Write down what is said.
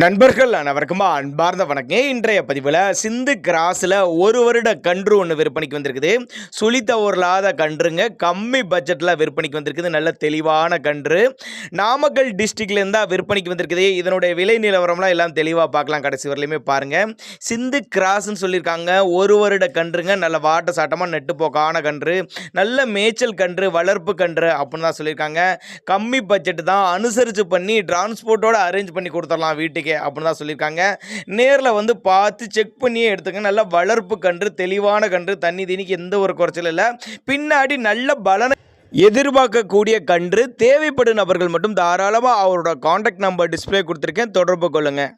நண்பர்கள் அனைவருக்கும் அன்பார்ந்த வணக்கம். இன்றைய பதிவில் சிந்து கிராஸில் ஒரு வருட கன்று ஒன்று விற்பனைக்கு வந்திருக்குது. சுழித்தவர்களாத கன்றுங்க, கம்மி பட்ஜெட்டில் விற்பனைக்கு வந்திருக்குது. நல்ல தெளிவான கன்று நாமக்கல் டிஸ்ட்ரிக்ட்லேருந்து தான் விற்பனைக்கு வந்திருக்குது. இதனுடைய விலை நிலவரம்லாம் எல்லாம் தெளிவாக பார்க்கலாம். கடைசி வரலையுமே பாருங்கள். சிந்து கிராஸ்ன்னு சொல்லியிருக்காங்க. ஒரு வருட கன்றுங்க, நல்ல வாட்ட சாட்டமாக நெட்டுப்போக்கான கன்று, நல்ல மேய்ச்சல் கன்று, வளர்ப்பு கன்று அப்படின்னு தான் சொல்லியிருக்காங்க. கம்மி பட்ஜெட்டு தான், அனுசரித்து பண்ணி டிரான்ஸ்போர்ட்டோடு அரேஞ்ச் பண்ணி கொடுத்துடலாம் வீட்டுக்கு அப்படின்னு தான் சொல்லியிருக்காங்க. நேரில் வந்து பார்த்து செக் பண்ணியே எடுத்துங்க. நல்ல வளர்ப்பு கன்று, தெளிவான கன்று, தண்ணி தீனிக்கு எந்த ஒரு குறைச்சலும் இல்லை. பின்னாடி நல்ல பலனை எதிர்பார்க்கக்கூடிய கன்று. தேவைப்படும் நபர்கள் மட்டும் தாராளமாக அவரோட கான்டாக்ட் நம்பர் டிஸ்பிளே கொடுத்துருக்கேன், தொடர்பு கொள்ளுங்கள்.